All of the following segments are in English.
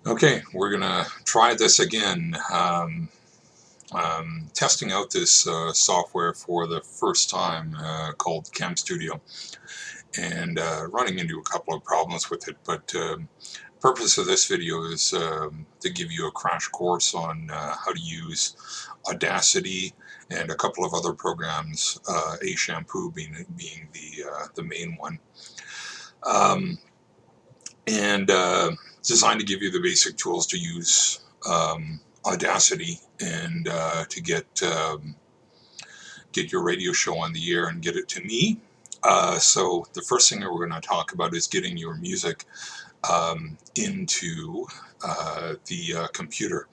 Okay, we're gonna try this again. Testing out this software for the first time called Cam Studio, and running into a couple of problems with it. But purpose of this video is to give you a crash course on how to use Audacity and a couple of other programs, A Shampoo being the main one. And designed to give you the basic tools to use Audacity and to get your radio show on the air and get it to me. So the first thing that we're going to talk about is getting your music into the computer.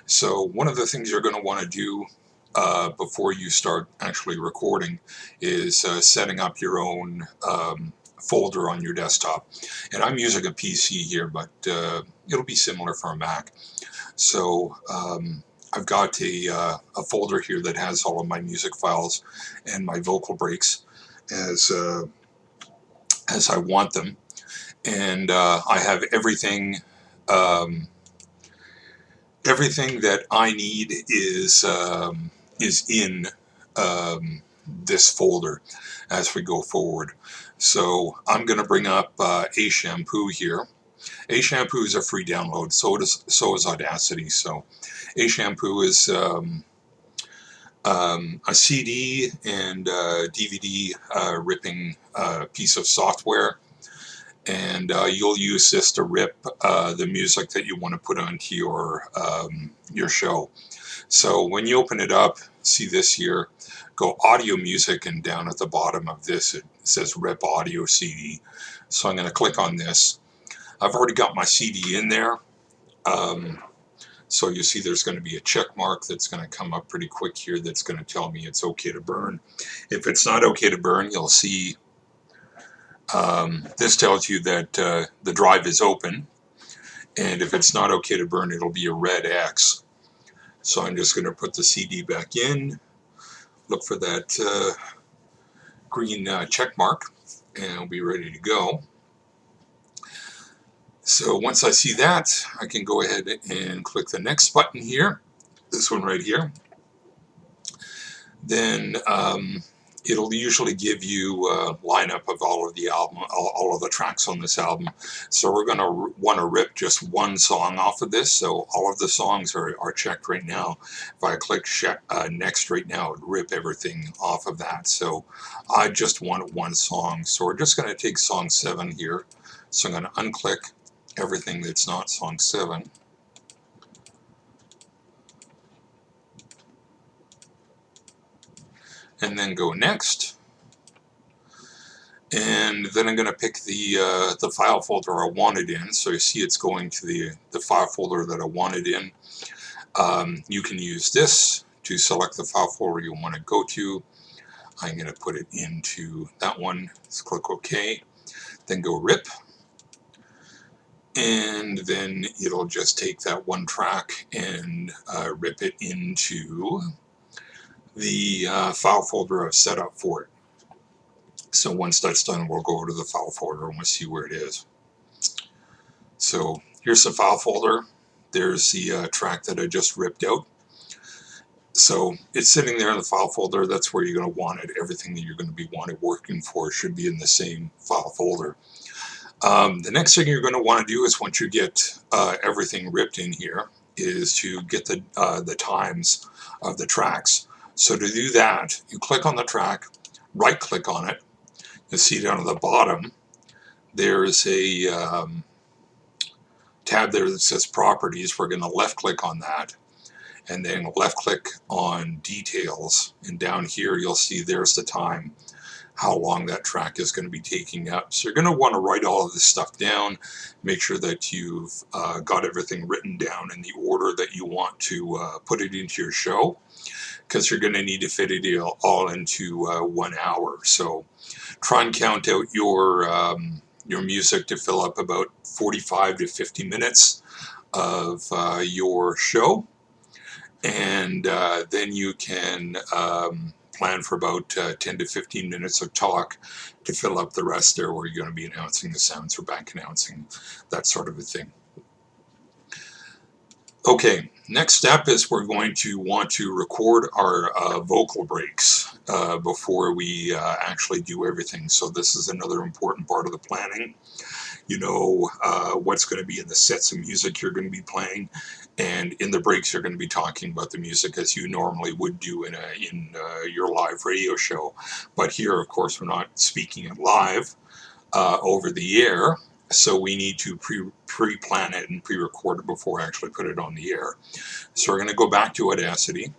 So one of the things you're going to want to do before you start actually recording is setting up your own folder on your desktop. And I'm using a PC here, but it'll be similar for a Mac. So I've got a folder here that has all of my music files and my vocal breaks as I want them, and I have everything. Everything that I need is in this folder as we go forward. So I'm going to bring up A Shampoo here. A Shampoo is a free download, so is Audacity. So A Shampoo is a CD and DVD ripping piece of software, and you'll use this to rip the music that you want to put onto your show. So when you open it up, see this here, go audio music, and down at the bottom of this it says rip audio CD. So I'm going to click on this. I've already got my CD in there. So you see there's going to be a check mark that's going to come up pretty quick here that's going to tell me it's okay to burn. If it's not okay to burn, you'll see this tells you that the drive is open, and if it's not okay to burn, it'll be a red X. So I'm just going to put the CD back in, look for that green check mark, and I'll be ready to go. So once I see that, I can go ahead and click the next button here, this one right here. Then it'll usually give you a lineup of all of the album, all of the tracks on this album. So we're going to want to rip just one song off of this. So all of the songs are checked right now. If I click next right now, it would rip everything off of that. So I just want one song. So we're just going to take song 7 here. So I'm going to unclick everything that's not song 7. And then go next. And then I'm going to pick the file folder I want it in. So you see it's going to the file folder that I want it in. You can use this to select the file folder you want to go to. I'm going to put it into that one. Let's click OK. Then go rip. And then it'll just take that one track and rip it into the file folder I've set up for it. So once that's done, we'll go over to the file folder and we'll see where it is. So here's the file folder. There's the track that I just ripped out. So it's sitting there in the file folder. That's where you're going to want it. Everything that you're going to be working for should be in the same file folder. The next thing you're going to want to do is, once you get everything ripped in here, is to get the times of the tracks. So to do that, you click on the track, right click on it. You'll see down at the bottom there's a tab there that says properties. We're going to left click on that, and then left click on details, and down here you'll see there's the time, how long that track is going to be taking up. So you're going to want to write all of this stuff down, make sure that you've got everything written down in the order that you want to put it into your show, because you're going to need to fit it all into 1 hour. So try and count out your music to fill up about 45 to 50 minutes of your show, and then you can plan for about 10 to 15 minutes of talk to fill up the rest there, where you're going to be announcing the sounds or back announcing, that sort of a thing. Okay, next step is we're going to want to record our vocal breaks before we actually do everything. So this is another important part of the planning. You know what's going to be in the sets of music you're going to be playing, and in the breaks you're going to be talking about the music as you normally would do in your live radio show. But here, of course, we're not speaking it live over the air, so we need to pre-plan it and pre-record it before I actually put it on the air. So we're going to go back to Audacity,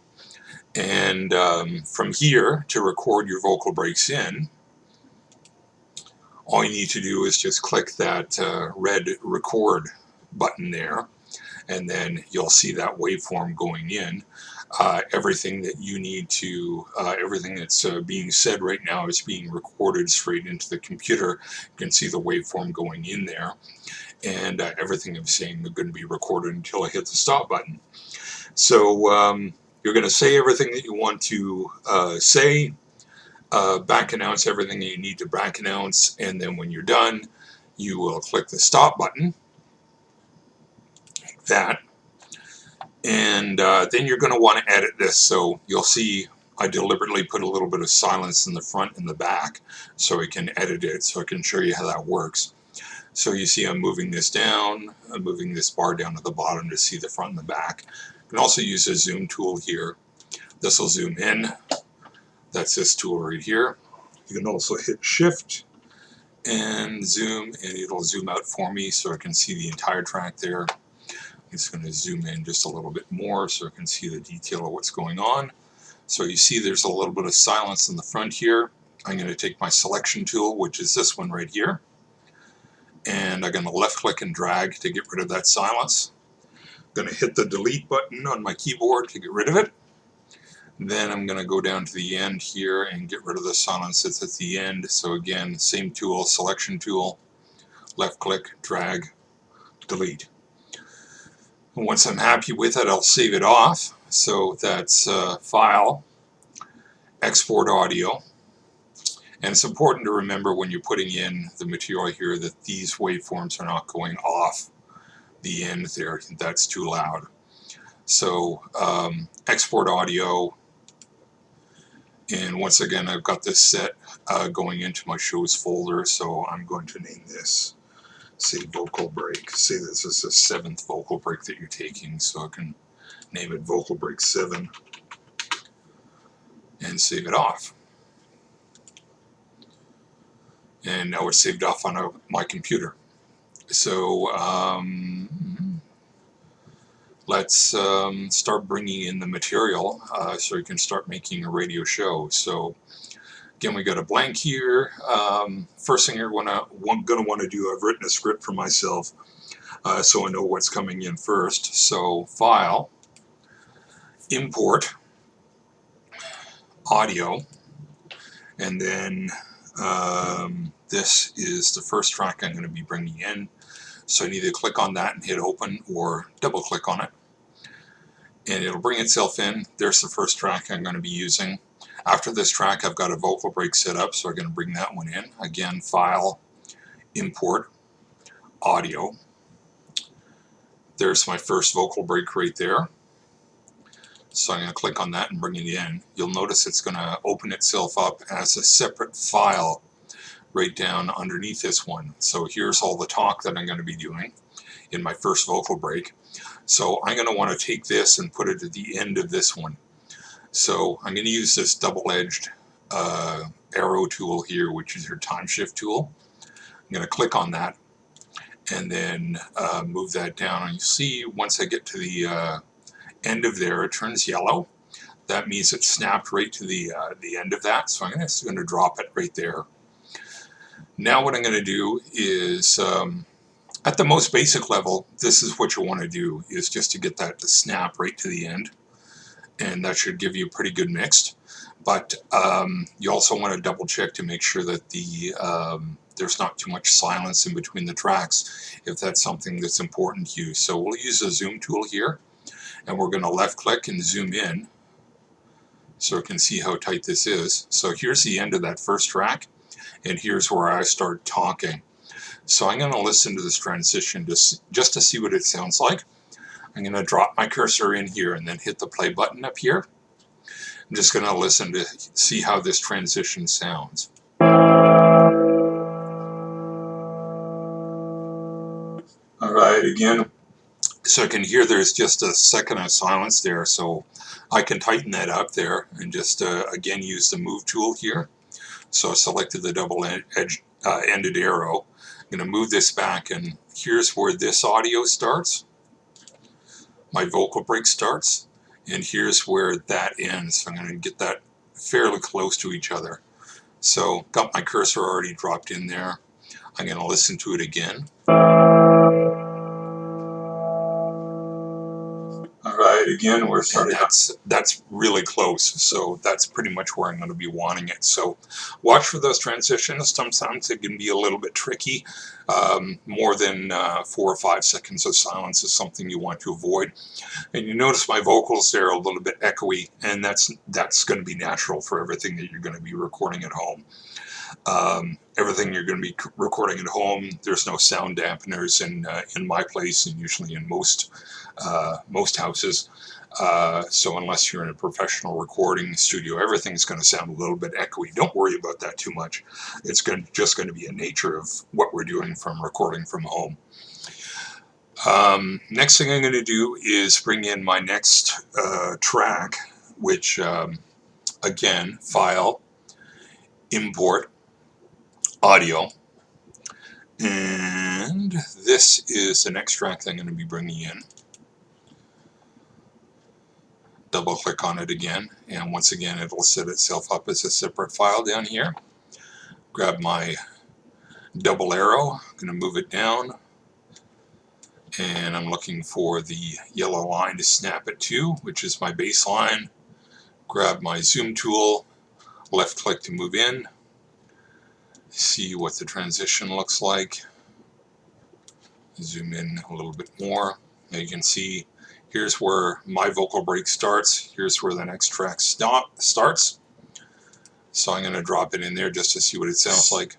and from here, to record your vocal breaks in, all you need to do is just click that red record button there, and then you'll see that waveform going in. Everything that you need to, everything that's being said right now is being recorded straight into the computer. You can see the waveform going in there, and everything I'm saying is going to be recorded until I hit the stop button. So you're going to say everything that you want to say, back announce everything that you need to back announce, and then when you're done, you will click the stop button, like that. And then you're going to want to edit this. So you'll see I deliberately put a little bit of silence in the front and the back so I can edit it, so I can show you how that works. So you see I'm moving this down, I'm moving this bar down to the bottom to see the front and the back. You can also use a zoom tool here. This will zoom in. That's this tool right here. You can also hit shift and zoom, and it'll zoom out for me so I can see the entire track there. It's going to zoom in just a little bit more so I can see the detail of what's going on. So you see there's a little bit of silence in the front here. I'm going to take my selection tool, which is this one right here, and I'm going to left click and drag to get rid of that silence. I'm going to hit the delete button on my keyboard to get rid of it. Then I'm going to go down to the end here and get rid of the silence that's at the end. So again, same tool, selection tool, left click, drag, delete. And once I'm happy with it, I'll save it off. So that's File, Export Audio. And it's important to remember when you're putting in the material here that these waveforms are not going off the end there. That's too loud. So Export Audio. And once again, I've got this set going into my shows folder, so I'm going to name this, say, vocal break. Say this is the 7th vocal break that you're taking, so I can name it vocal break 7 and save it off. And now it's saved off on my computer. So let's start bringing in the material so you can start making a radio show. So again, we got a blank here. First thing you're going to want to do, I've written a script for myself so I know what's coming in first. So File, Import, Audio, and then this is the first track I'm going to be bringing in. So I need to click on that and hit open, or double click on it, and it'll bring itself in. There's the first track I'm going to be using. After this track, I've got a vocal break set up, so I'm going to bring that one in. Again, File, Import, Audio. There's my first vocal break right there. So I'm going to click on that and bring it in. You'll notice it's going to open itself up as a separate file right down underneath this one. So here's all the talk that I'm going to be doing in my first vocal break. So I'm going to want to take this and put it at the end of this one. So I'm going to use this double-edged arrow tool here, which is your time shift tool. I'm going to click on that and then move that down. And you see, once I get to the end of there, it turns yellow. That means it snapped right to the end of that. So I'm just going to drop it right there. Now what I'm going to do is, at the most basic level, this is what you want to do, is just to get that to snap right to the end. And that should give you a pretty good mix. But you also want to double check to make sure that there's not too much silence in between the tracks, if that's something that's important to you. So we'll use a zoom tool here, and we're going to left click and zoom in so you can see how tight this is. So here's the end of that first track, and here's where I start talking. So I'm going to listen to this transition just to see what it sounds like. I'm going to drop my cursor in here and then hit the play button up here. I'm just going to listen to see how this transition sounds. All right, again, so I can hear there's just a second of silence there, so I can tighten that up there and just again use the move tool here. So I selected the double-ended arrow. I'm going to move this back, and here's where this audio starts. My vocal break starts, and here's where that ends. So I'm going to get that fairly close to each other. So got my cursor already dropped in there. I'm going to listen to it again. All right, again, we're starting. That's really close, so that's pretty much where I'm going to be wanting it. So watch for those transitions. Sometimes it can be a little bit tricky. More than 4 or 5 seconds of silence is something you want to avoid. And you notice my vocals there are a little bit echoey, and that's going to be natural for everything that you're going to be recording at home. Everything you're going to be recording at home, there's no sound dampeners in my place, and usually in most houses. So unless you're in a professional recording studio, everything's going to sound a little bit echoey. Don't worry about that too much. It's just going to be a nature of what we're doing from recording from home. Next thing I'm going to do is bring in my next track, which again, File, Import, Audio. And this is the next track that I'm going to be bringing in. Double click on it again, and once again it'll set itself up as a separate file down here. Grab my double arrow, I'm going to move it down, and I'm looking for the yellow line to snap it to, which is my baseline. Grab my zoom tool, left click to move in, see what the transition looks like. Zoom in a little bit more. Now you can see here's where my vocal break starts. Here's where the next track starts. So I'm going to drop it in there just to see what it sounds like.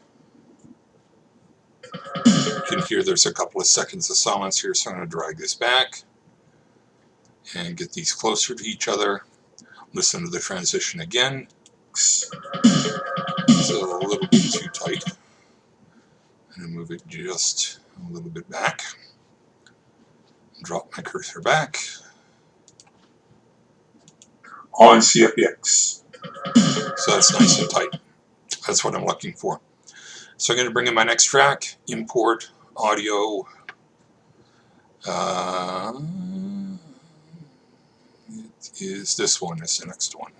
You can hear there's a couple of seconds of silence here, so I'm going to drag this back and get these closer to each other. Listen to the transition again. It's a little bit too tight. I'm going to move it just a little bit back. Drop my cursor back. On CFX. So that's nice and tight. That's what I'm looking for. So I'm going to bring in my next track, Import, Audio. It is this one, it's the next one.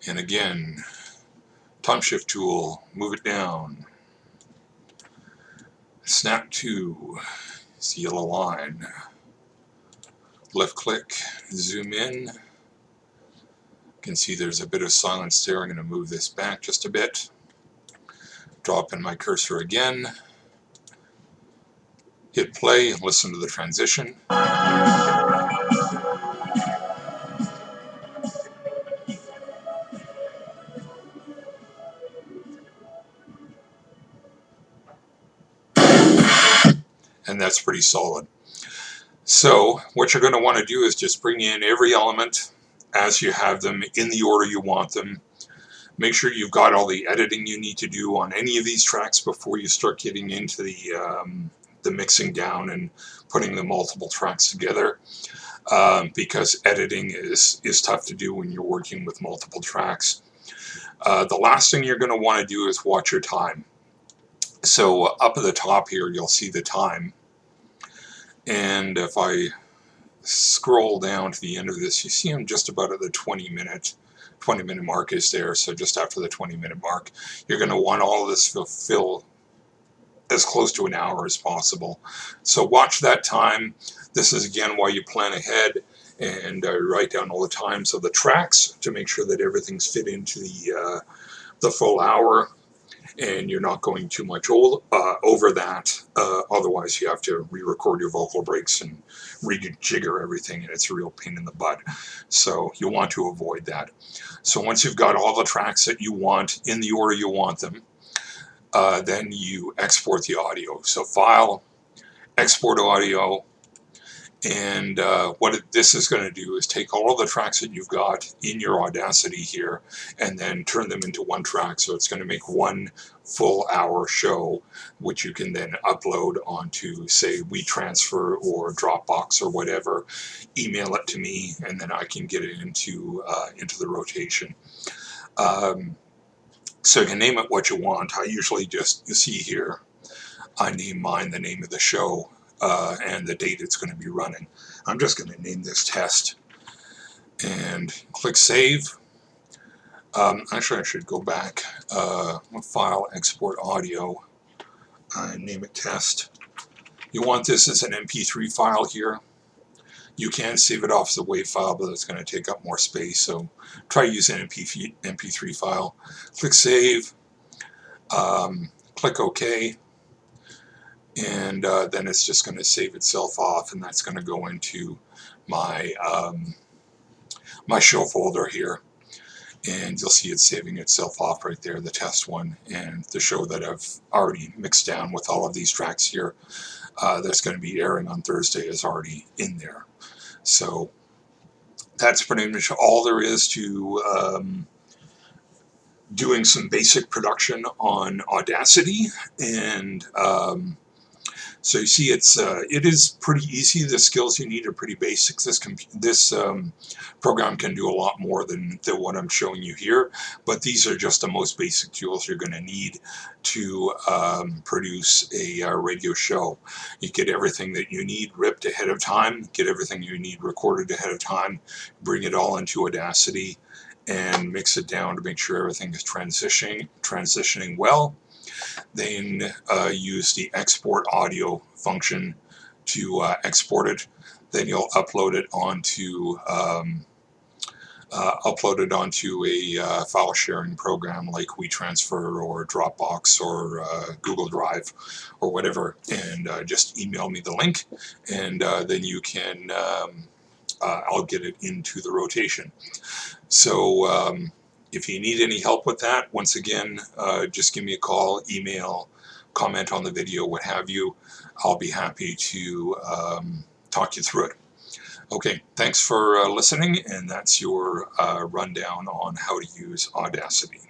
And again, time shift tool, move it down. Snap to, it's the yellow line. Left click, zoom in. You can see there's a bit of silence there. I'm going to move this back just a bit. Drop in my cursor again. Hit play and listen to the transition. And that's pretty solid. So what you're going to want to do is just bring in every element as you have them in the order you want them. Make sure you've got all the editing you need to do on any of these tracks before you start getting into the mixing down and putting the multiple tracks together, because editing is tough to do when you're working with multiple tracks. The last thing you're going to want to do is watch your time. So up at the top here you'll see the time, and if I scroll down to the end of this, you see I'm just about at the 20 minute mark is there. So just after the 20-minute mark, you're going to want all of this to fill as close to an hour as possible. So watch that time. This is again why you plan ahead and write down all the times of the tracks to make sure that everything's fit into the full hour, and you're not going too much over that. Otherwise you have to re-record your vocal breaks and rejigger everything, and it's a real pain in the butt. So you want to avoid that. So once you've got all the tracks that you want in the order you want them, then you export the audio. So File, export audio. And what this is going to do is take all of the tracks that you've got in your Audacity here and then turn them into one track. So it's going to make one full hour show, which you can then upload onto, say, WeTransfer or Dropbox or whatever. Email it to me, and then I can get it into the rotation. So you can name it what you want. I usually just, you see here, I name mine the name of the show and the date it's going to be running. I'm just going to name this test and click save. Actually, I should go back. File, export audio, name it test. You want this as an MP3 file here. You can save it off as a WAV file, but it's going to take up more space. So try using an MP3 file. Click save. Click OK. And then it's just going to save itself off, and that's going to go into my my show folder here, and you'll see it saving itself off right there, the test one, and the show that I've already mixed down with all of these tracks here that's going to be airing on Thursday is already in there. So that's pretty much all there is to doing some basic production on Audacity. And so you see, it is pretty easy. The skills you need are pretty basic. This program can do a lot more than what I'm showing you here, but these are just the most basic tools you're going to need to produce a radio show. You get everything that you need ripped ahead of time, get everything you need recorded ahead of time, bring it all into Audacity, and mix it down to make sure everything is transitioning well. Then use the export audio function to export it. Then you'll upload it onto a file sharing program like WeTransfer or Dropbox or Google Drive or whatever, and just email me the link, and then you can I'll get it into the rotation. So if you need any help with that, once again, just give me a call, email, comment on the video, what have you. I'll be happy to talk you through it. Okay, thanks for listening, and that's your rundown on how to use Audacity.